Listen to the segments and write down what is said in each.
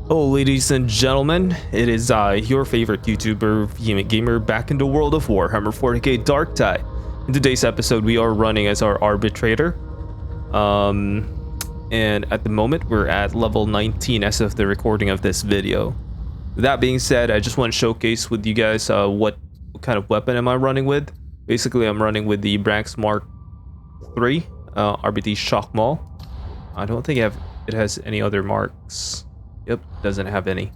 Oh, ladies and gentlemen, it is I, your favorite YouTuber, Vehement Gamer, back in the world of Warhammer 40k Darktide. In today's episode, we are running as our arbitrator. And at the moment, we're at level 19 as of the recording of this video. With that being said, I just want to showcase with you guys what kind of weapon am I running with. Basically, I'm running with the Branks Mark III RBT Shock Maul. I don't think it has any other marks. Yep, doesn't have any.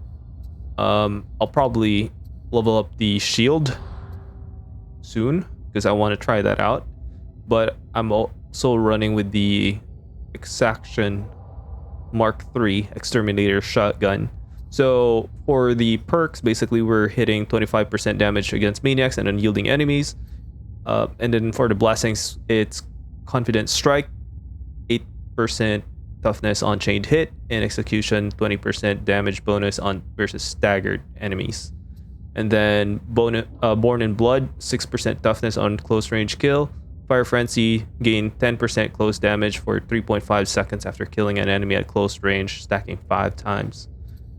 I'll probably level up the shield soon because I want to try that out. But I'm also running with the Exaction Mark III Exterminator Shotgun. So for the perks, basically we're hitting 25% damage against maniacs and unyielding enemies. And then for the blessings, it's Confident Strike, 8% toughness on chained hit, and execution 20% damage bonus on versus staggered enemies. And then Born in Blood, 6% toughness on close range kill. Fire Frenzy, gain 10% close damage for 3.5 seconds after killing an enemy at close range, stacking 5 times.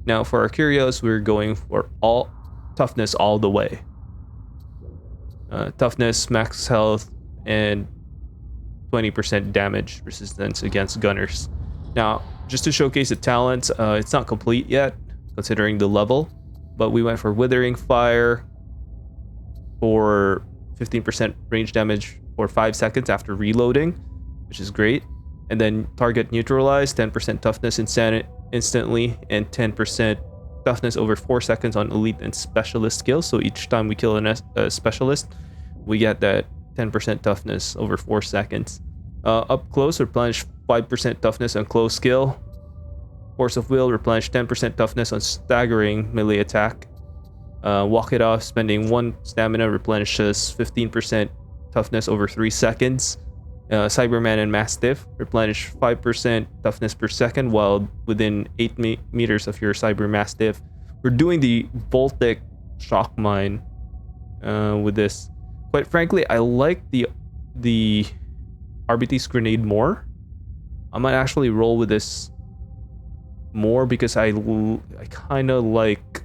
Now for our curios, we're going for all toughness all the way. Toughness, max health, and 20% damage resistance against gunners. Now, just to showcase the talents, it's not complete yet, considering the level, but we went for Withering Fire for 15% range damage for 5 seconds after reloading, which is great. And then Target Neutralized, 10% toughness instantly, and 10% toughness over 4 seconds on Elite and Specialist skills. So each time we kill a Specialist, we get that 10% toughness over 4 seconds. Up close, replenish 5% toughness on close skill. Force of Will, replenish 10% toughness on staggering melee attack. Walk it off, spending 1 stamina, replenishes 15% toughness over 3 seconds. Cyberman and Mastiff, replenish 5% toughness per second while within 8 meters of your Cyber Mastiff. We're doing the Voltic Shock Mine with this. Quite frankly, I like the RBT's grenade more. I might actually roll with this more because I kind of like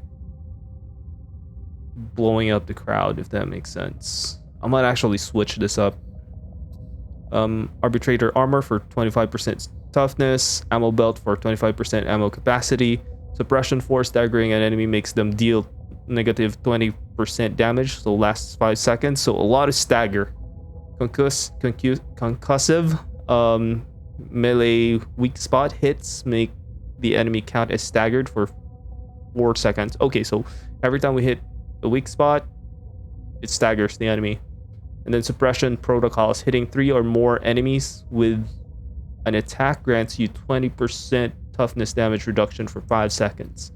blowing up the crowd, if that makes sense. I might actually switch this up. Arbitrator armor for 25% toughness, ammo belt for 25% ammo capacity, suppression force, staggering an enemy makes them deal negative 20% damage, so lasts 5 seconds. So a lot of stagger. Concussive, melee weak spot hits make the enemy count as staggered for 4 seconds. Okay, so every time we hit a weak spot, it staggers the enemy. And then suppression protocols, hitting 3 or more enemies with an attack grants you 20% toughness damage reduction for 5 seconds.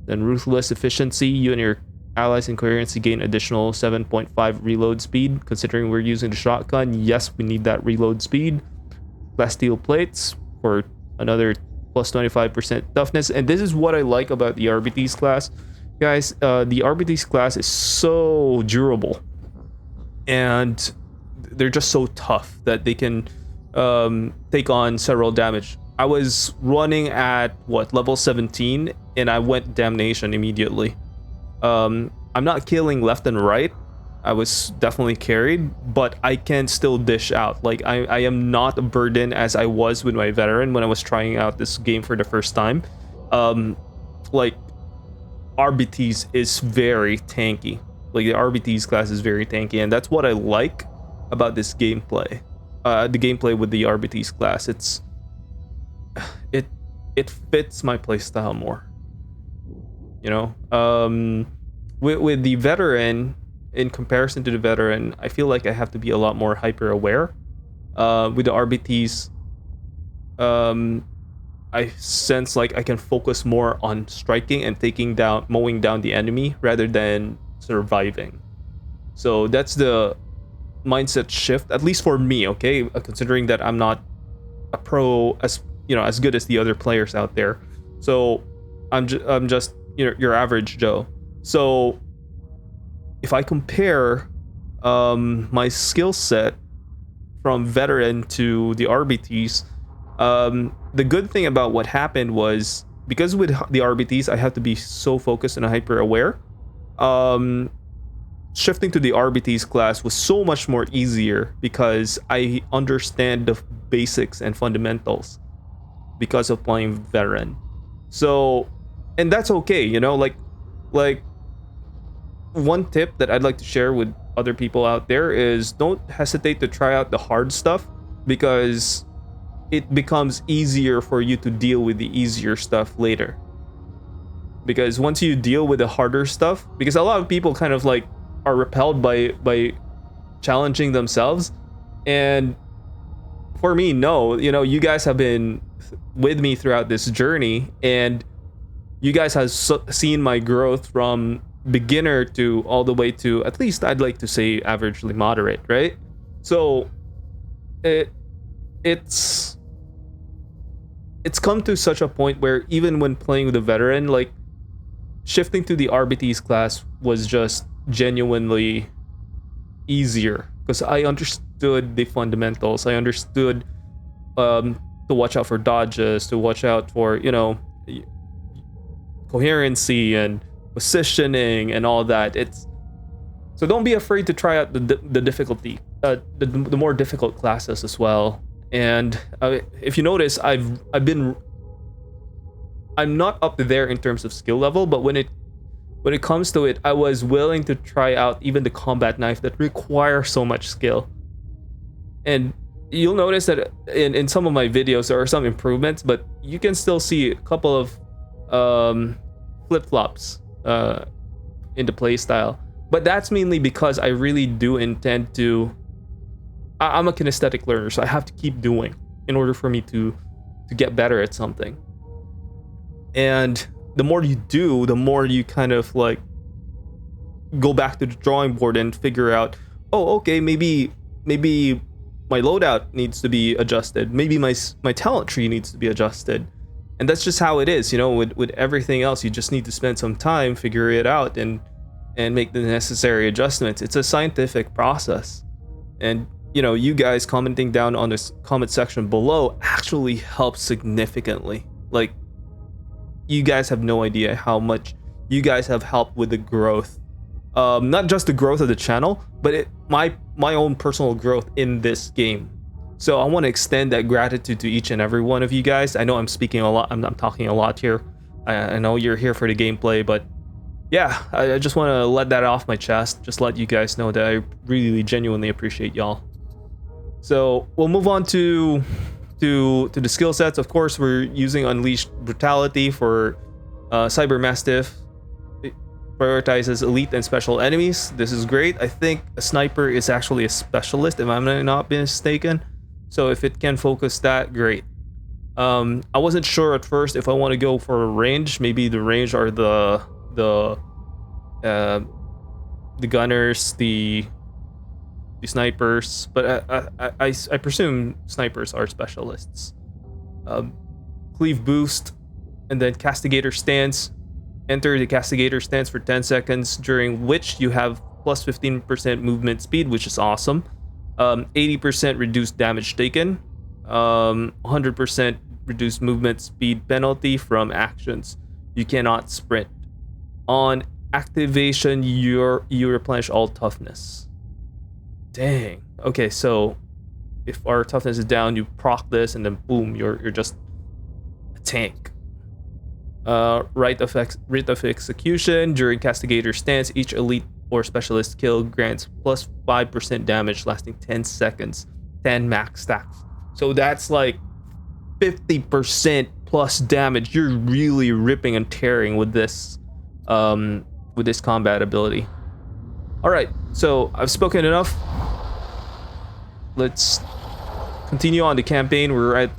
Then ruthless efficiency, you and your allies in coherency gain additional 7.5 reload speed. Considering we're using the shotgun, yes, we need that reload speed. Plasteel plates for another plus 25% toughness. And this is what I like about the RBT's class. Guys, the RBT's class is so durable. And they're just so tough that they can take on several damage. I was running at, level 17, and I went Damnation immediately. I'm not killing left and right. I was definitely carried, but I can still dish out. Like, I am not a burden as I was with my veteran when I was trying out this game for the first time. Like, RBT's is very tanky. Like, the RBT's class is very tanky, and that's what I like about this gameplay. The gameplay with the RBT's class, it fits my playstyle more. You know, with the veteran, in comparison to the veteran, I feel like I have to be a lot more hyper aware. With the RBTs, I sense like I can focus more on striking and mowing down the enemy rather than surviving. So that's the mindset shift, at least for me. Okay, considering that I'm not a pro as good as the other players out there. So I'm just your average Joe. So if I compare my skill set from veteran to the RBTs, the good thing about what happened was because with the RBTs, I have to be so focused and hyper aware. Shifting to the RBTs class was so much more easier because I understand the basics and fundamentals because of playing veteran. So, and that's okay, you know, like one tip that I'd like to share with other people out there is don't hesitate to try out the hard stuff, because it becomes easier for you to deal with the easier stuff later. Because once you deal with the harder stuff, because a lot of people kind of like are repelled by challenging themselves, and for me, no, you know, you guys have been with me throughout this journey, and you guys have seen my growth from beginner to all the way to, at least I'd like to say, averagely moderate, right? So it's come to such a point where even when playing with a veteran, like shifting to the RBTs class was just genuinely easier because I understood the fundamentals. I understood to watch out for dodges, to watch out for, you know, coherency and positioning and all that. It's so don't be afraid to try out the difficulty, the more difficult classes as well. And if you notice, I'm not up there in terms of skill level, but when it comes to it, I was willing to try out even the combat knife that requires so much skill. And you'll notice that in some of my videos there are some improvements, but you can still see a couple of flip-flops in the playstyle. But that's mainly because I really do intend to. I'm a kinesthetic learner, so I have to keep doing in order for me to get better at something. And the more you do, the more you kind of like go back to the drawing board and figure out, oh, okay, maybe my loadout needs to be adjusted. Maybe my talent tree needs to be adjusted. And that's just how it is, you know, with everything else. You just need to spend some time, figure it out, and make the necessary adjustments. It's a scientific process. And you know, you guys commenting down on this comment section below actually helps significantly. Like, you guys have no idea how much you guys have helped with the growth. Not just the growth of the channel, but my own personal growth in this game. So I want to extend that gratitude to each and every one of you guys. I know I'm speaking a lot. I'm talking a lot here. I know you're here for the gameplay, but yeah, I just want to let that off my chest. Just let you guys know that I really genuinely appreciate y'all. So we'll move on to the skill sets. Of course, we're using Unleashed Brutality for Cyber Mastiff. It prioritizes elite and special enemies. This is great. I think a sniper is actually a specialist, if I'm not mistaken. So if it can focus that, great. I wasn't sure at first if I want to go for a range. Maybe the range are the gunners, the snipers, but I presume snipers are specialists. Cleave boost, and then castigator stance. Enter the castigator stance for 10 seconds, during which you have plus 15% movement speed, which is awesome. 80% reduced damage taken. 100% reduced movement speed penalty from actions. You cannot sprint. On activation, you replenish all toughness. Dang. Okay, so if our toughness is down, you proc this, and then boom, you're just a tank. Rite of execution. During castigator stance, each elite or specialist kill grants plus 5% damage lasting 10 seconds, 10 max stacks. So that's like 50% plus damage. You're really ripping and tearing with this combat ability. All right, so I've spoken enough. Let's continue on the campaign. We're at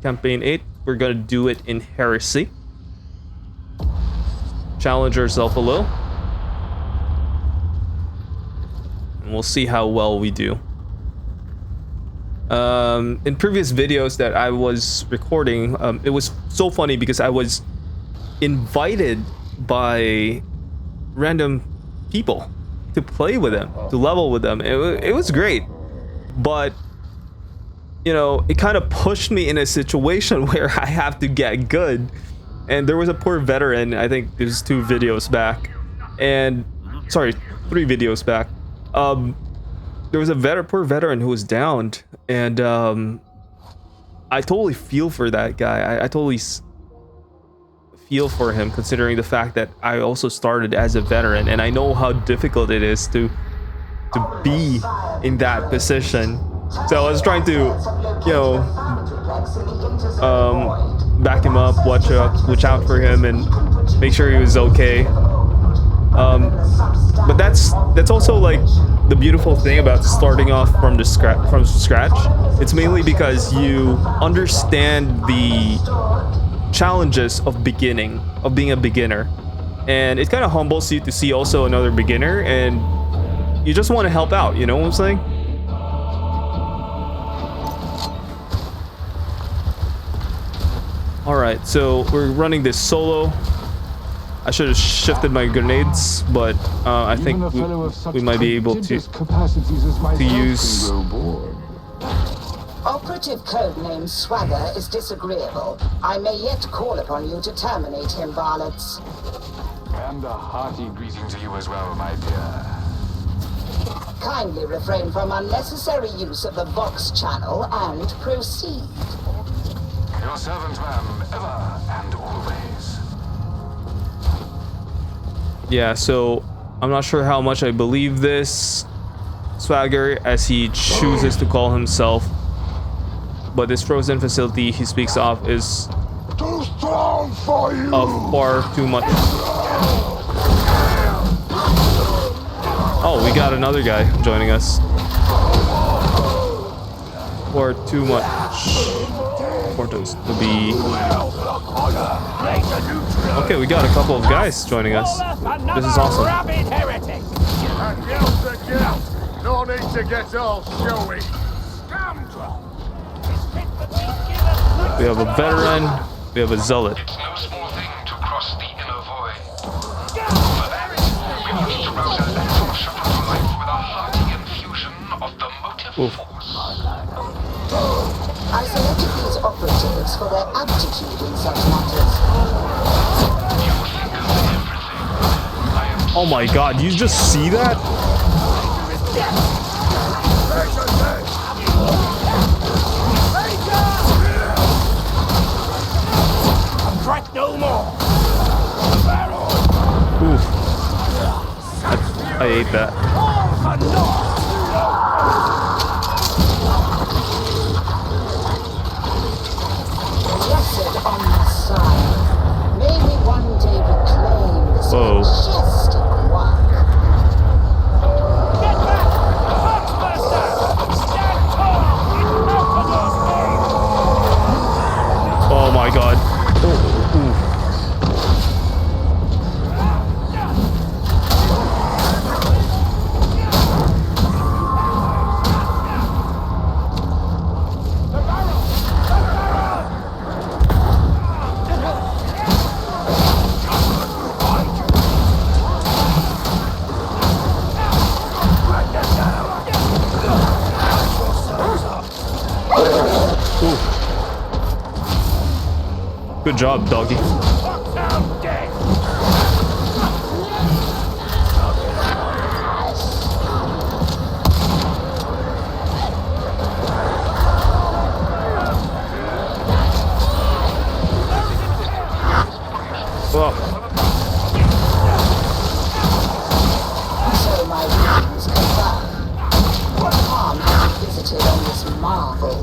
campaign 8. We're gonna do it in Heresy. Challenge yourself a little, and we'll see how well we do. In previous videos that I was recording, it was so funny because I was invited by random people to play with them, to level with them. It was great, but you know, it kind of pushed me in a situation where I have to get good. And there was a poor veteran, I think it was 2 videos back, and sorry, 3 videos back. There was a poor veteran who was downed, and I totally feel for that guy. I totally feel for him, considering the fact that I also started as a veteran, and I know how difficult it is to be in that position. So I was trying to, you know, back him up, watch out for him, and make sure he was okay. But that's also like the beautiful thing about starting off from scratch. It's mainly because you understand the challenges of being a beginner, and it kind of humbles you to see also another beginner, and you just want to help out. You know what I'm saying? Alright, so we're running this solo. I should have shifted my grenades, but I think we might be able to use... Operative codename Swagger is disagreeable. I may yet call upon you to terminate him, varlets. And a hearty greeting to you as well, my dear. Kindly refrain from unnecessary use of the Vox channel and proceed. Your servant, ma'am, ever and always. Yeah, so I'm not sure how much I believe this Swagger, as he chooses to call himself, but this frozen facility he speaks of is Too strong for you. of far too much. Oh, we got another guy joining us. Or too much portals to be. Okay, we got a couple of guys joining us. This is awesome. No need to get all showy. We have a veteran. We have a zealot. It's no small thing to cross the inner void. For that, we wish to rouse electron shuttle to life with a hearty infusion of the motive force. I selected these operatives for their aptitude in such matters. You think of everything. I am Oh my god, you just see that? Crack no more. Oof. I ate that. Blessed on the side. May we one day reclaim this majestic work. Get back! Foxmaster! Stand tall! In Malcolm's name! Oh my god. Good job, doggy. Well. So my readings confirm. What harm have you visited on this marvel?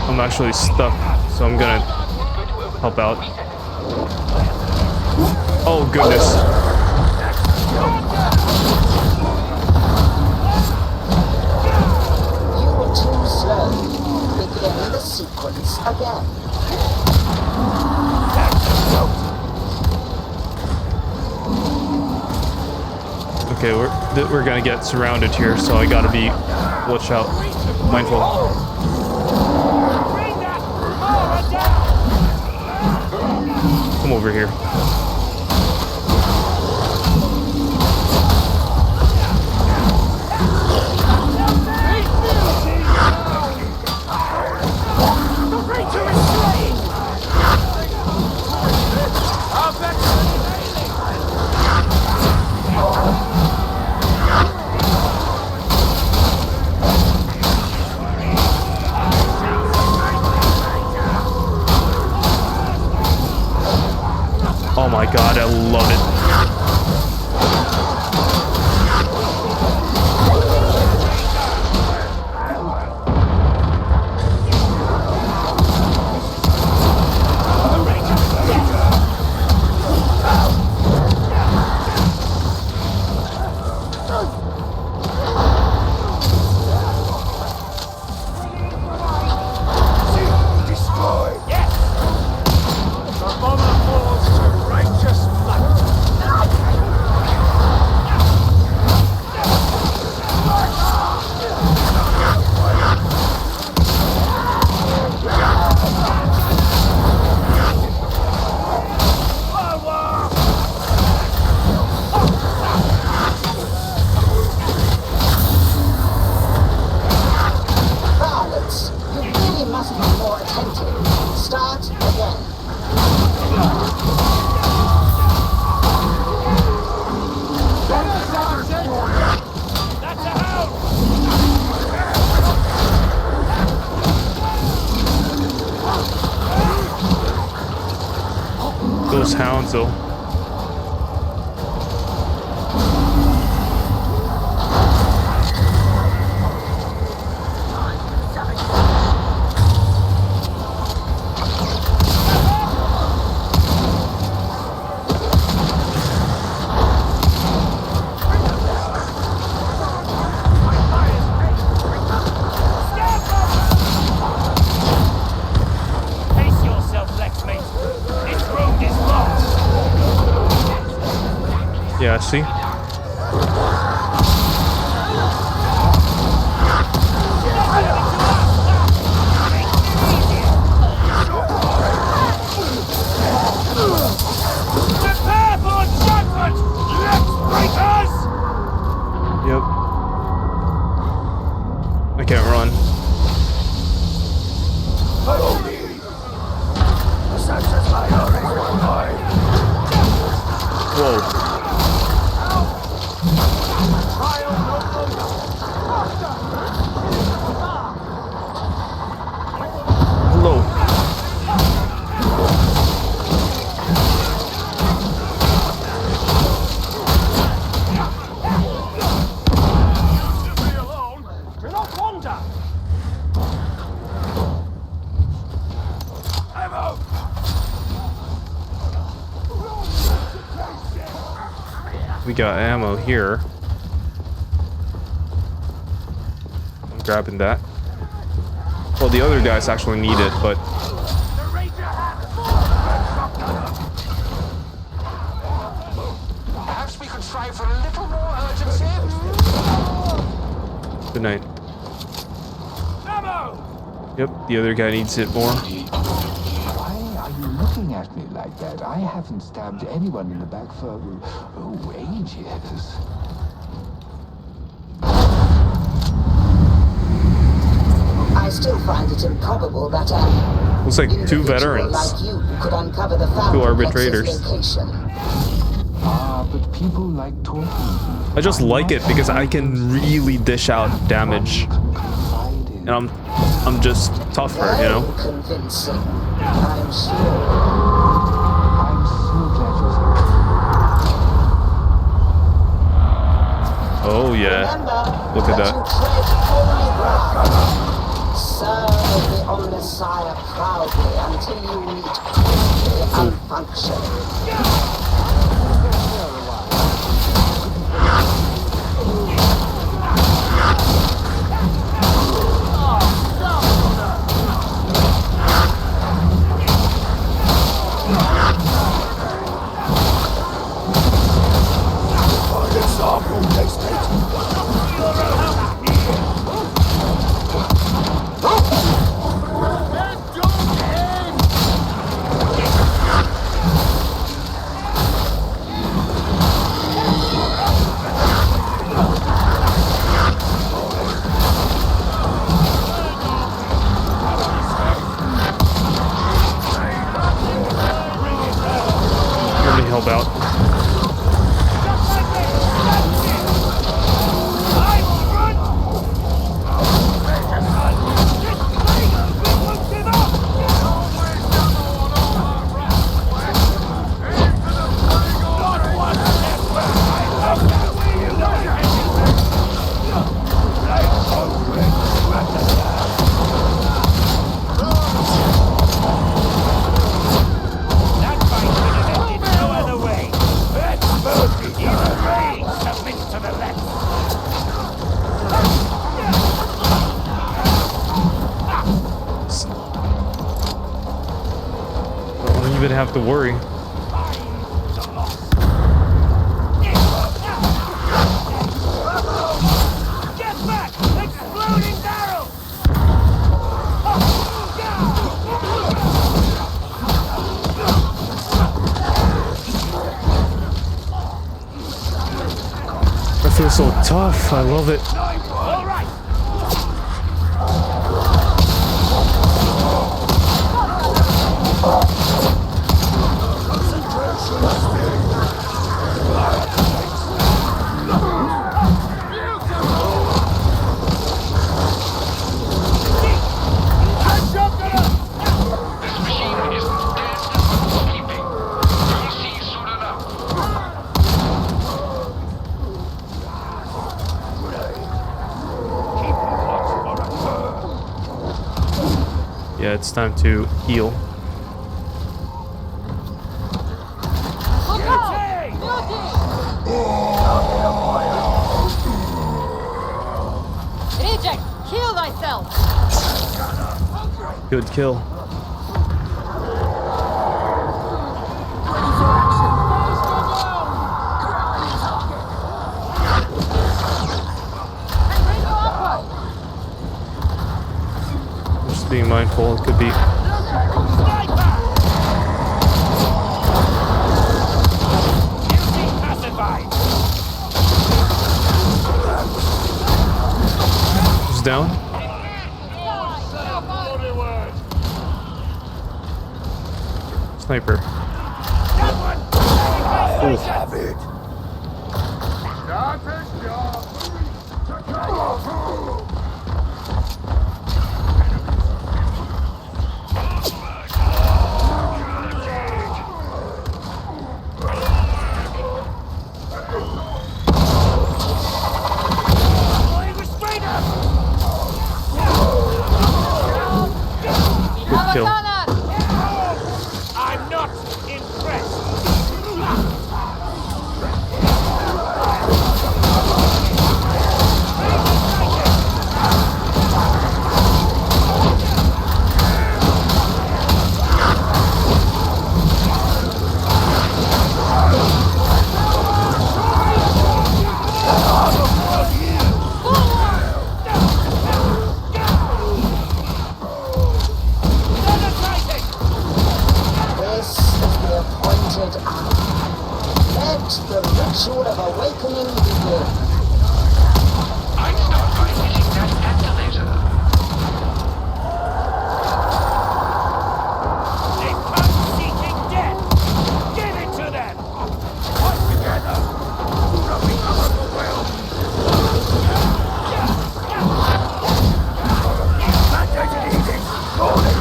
I'm actually stuck, so I'm gonna help out. Oh goodness. You were too slow. begin the sequence again. Okay, we're gonna get surrounded here, so I gotta be watch out, mindful. Bring that Mara down! Come over here. The Raider is slain! Our veteran is ailing! Oh my god, I love it. Yes! The bomber falls to righteous light! Varlets, you really must be more attentive. Start again. That's a hound! Those hounds, though. Pace yourself, Lex, mate. This road is lost. Yeah, see? Prepare for judgment, Lex breakers! Yep. I can't run. Whoa. Hello. Be alone. Do not wander. Ammo! We got ammo here. I'm grabbing that. Well, the other guys actually need it, but The Raider has Perhaps we could try for a little more urgency. good night. ammo! Yep, the other guy needs it more. Why are you looking at me like that? I haven't stabbed anyone in the back for, ages. I still find it improbable that an Looks like two individual veterans. like you could uncover the found arbitrators. location. Ah, but people like talking. I just like it because I can really dish out damage. And I'm just tougher, you know? Very convincing, I'm sure. I'm so glad you're here. Oh yeah. Remember Look at that that. you tread holy ground. Serve the Omnissiah proudly until you meet crisply unfunctioning. help out. Even have to worry. Get back! Exploding barrel! I feel so tough. I love it. All right. This machine isn't dead, but sleeping. You'll see soon enough. Yeah, it's time to heal. Reject! Kill thyself! Good kill. Just being mindful, it could be. Pacified. Who's down? Sniper. Have it. Good kill. I'm not impressed. This is the appointed hour. Let the ritual of awakening begin. I'd start by hitting that activator. They come seeking death. Give it to them. Fight together. Rubbing up the world. Mandated eating. Falling.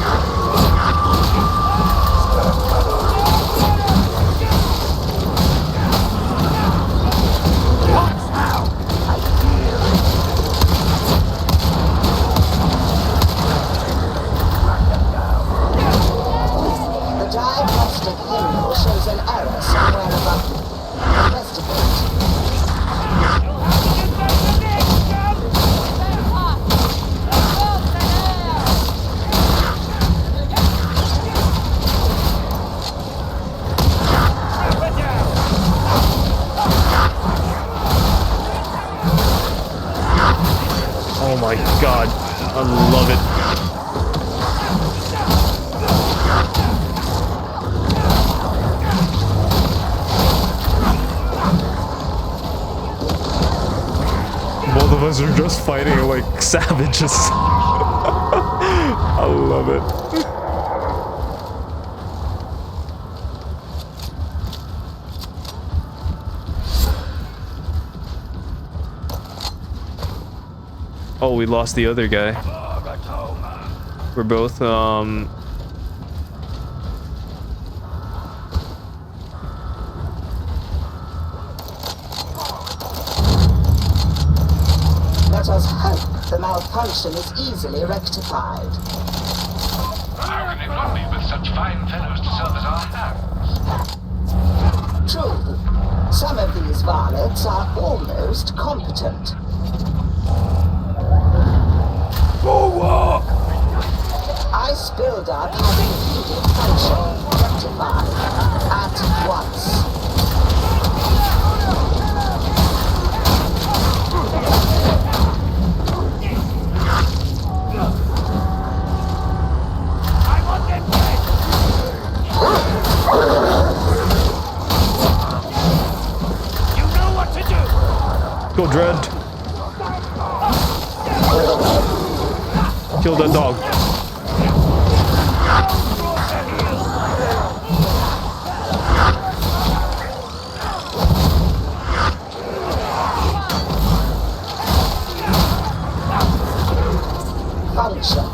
The diagnostic hymnal shows an error somewhere above you. Investigate. Oh my god. I love it. Both of us are just fighting like savages. I love it. Oh, we lost the other guy. We're both Let us hope the malfunction is easily rectified. How can it not be with such fine fellows to serve as our hands? True, some of these varlets are almost competent. Ice buildup has immediate function rectified at once. I want them dead! You know what to do! go Dread. Kill that dog. Function.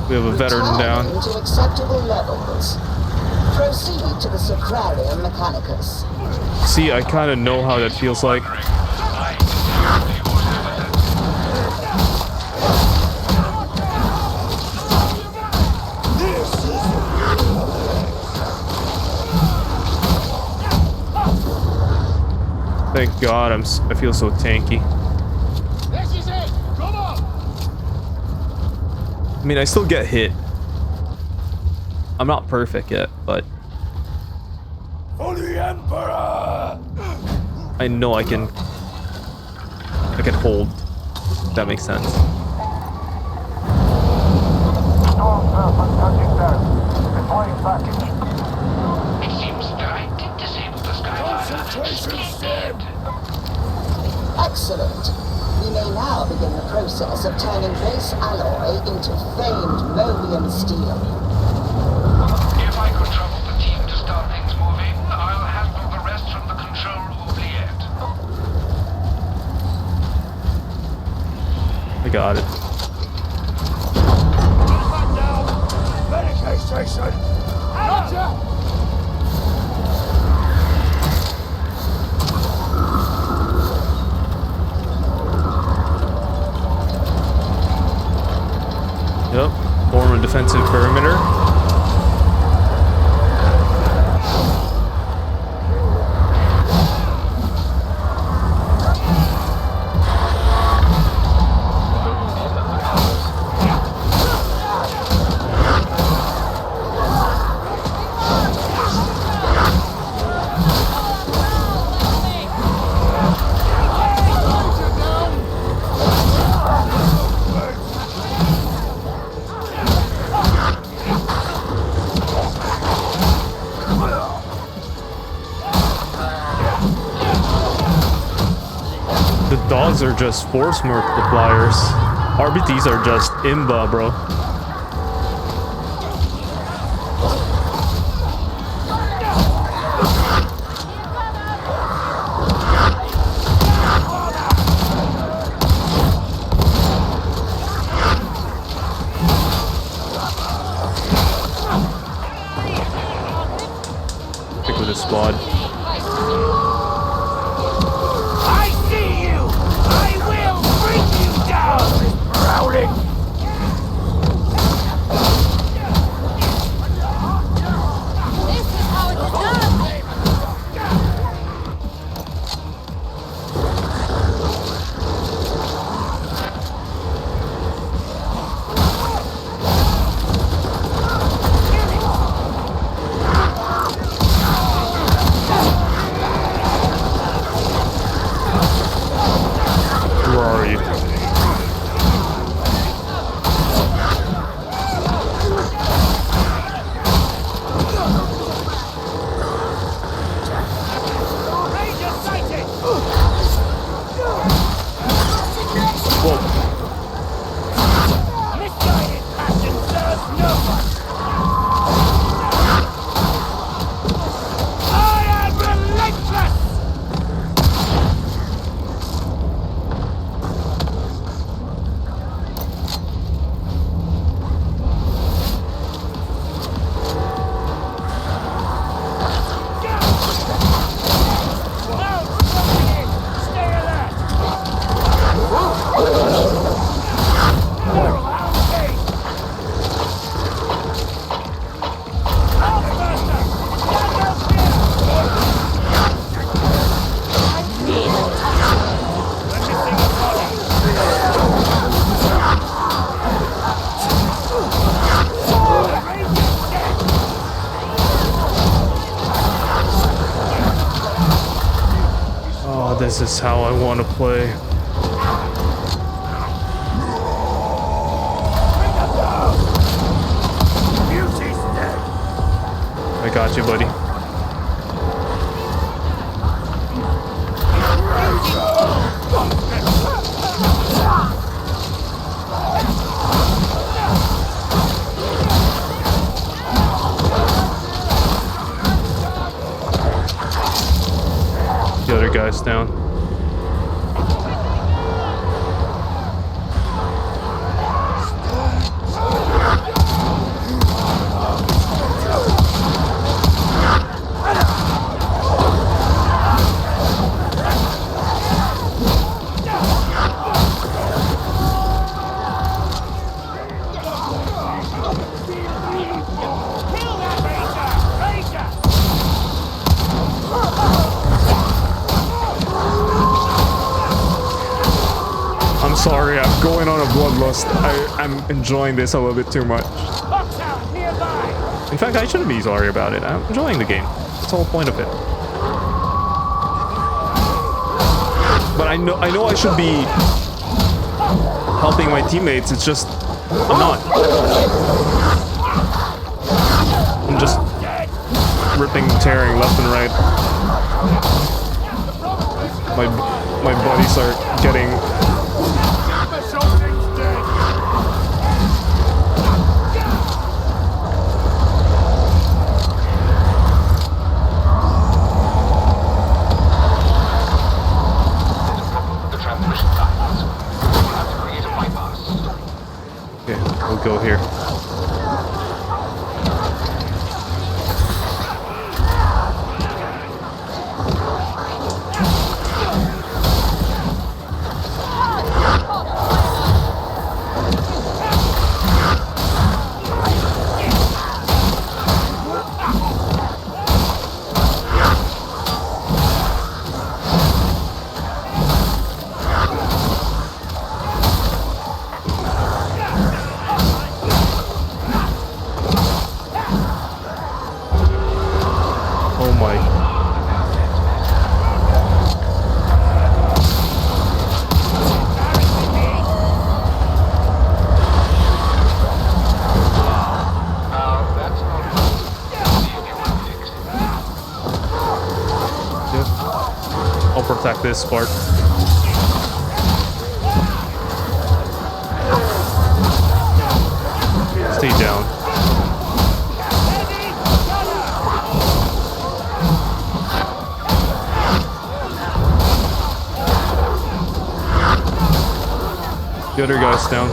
We have a veteran down. Returning to acceptable levels. Proceed to the Sacrarium Mechanicus. See, I kind of know how that feels like. Thank God, I feel so tanky. This is it! Come on! I mean, I still get hit. I'm not perfect yet, but For the Emperor! I know I can hold. If that makes sense. It seems that I did disable the Skyfire. Excellent. We may now begin the process of turning base alloy into famed Mobian steel. If I could trouble the team to start things moving, I'll handle the rest from the control oubliette. I got it. Back down! Medicaid station! Roger! Yep. Form a defensive perimeter. Dogs are just force multipliers. RBTs are just imba, bro. Stick with the squad. this is how I want to play. I got you, buddy. The other guy's down. Sorry, I'm going on a bloodlust. I'm enjoying this a little bit too much. In fact, I shouldn't be sorry about it. I'm enjoying the game. That's the whole point of it. But I know I should be helping my teammates. It's just I'm not. I'm just ripping, tearing left and right. My buddies are getting. We'll go here. Protect this part. Stay down. The other guy's down.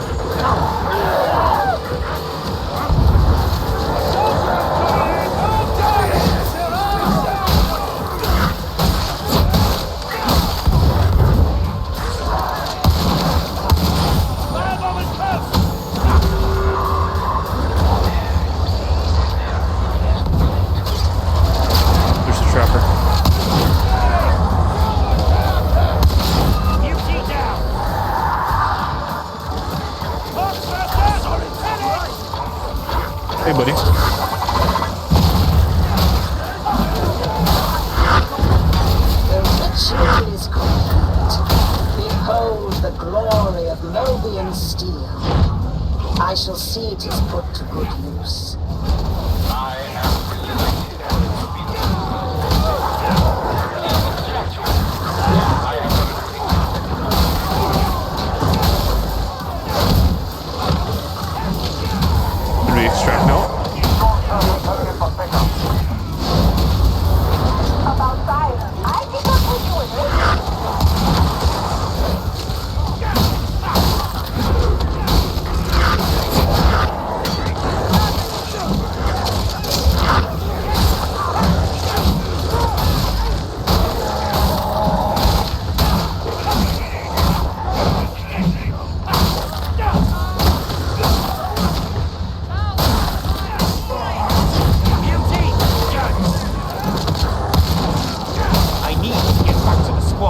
Hey, buddy. The ritual is complete. Behold the glory of Mobian steel. I shall see it is put to good use. Extract now.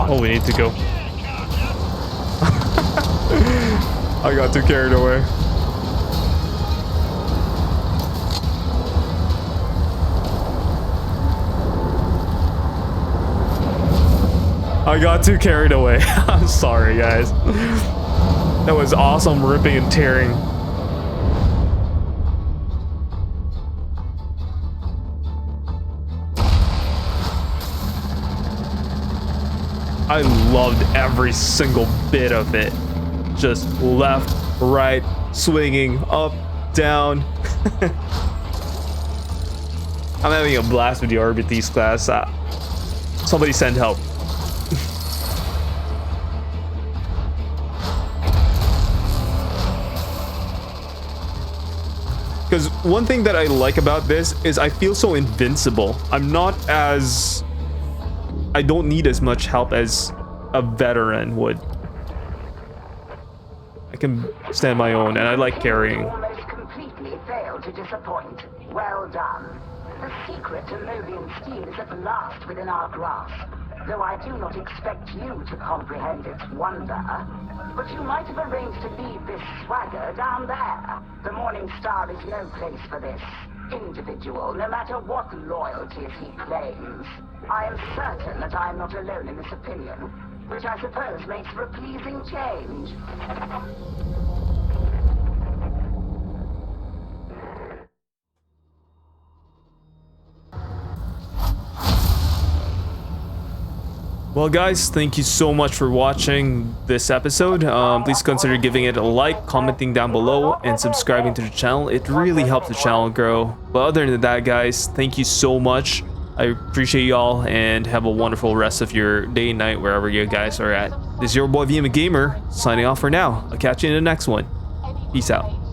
Oh, we need to go. I got too carried away. I got too carried away. I'm sorry, guys. That was awesome ripping and tearing. I loved every single bit of it. Just left, right, swinging, up, down. I'm having a blast with the Arbites class. Somebody send help. Because one thing that I like about this is I feel so invincible. I'm not as... I don't need as much help as a veteran would. I can stand my own, and I like carrying. Almost completely failed to disappoint. Well done. The secret to Novian steel is at last within our grasp, though I do not expect you to comprehend its wonder. But you might have arranged to leave this swagger down there. The Morning Star is no place for this individual, no matter what loyalties he claims. I am certain that I am not alone in this opinion, which I suppose makes for a pleasing change. Well, guys, thank you so much for watching this episode. Please consider giving it a like, commenting down below, and subscribing to the channel. It really helps the channel grow. But other than that, guys, thank you so much. I appreciate y'all, and have a wonderful rest of your day and night wherever you guys are at. This is your boy VM Gamer, signing off for now. I'll catch you in the next one. Peace out.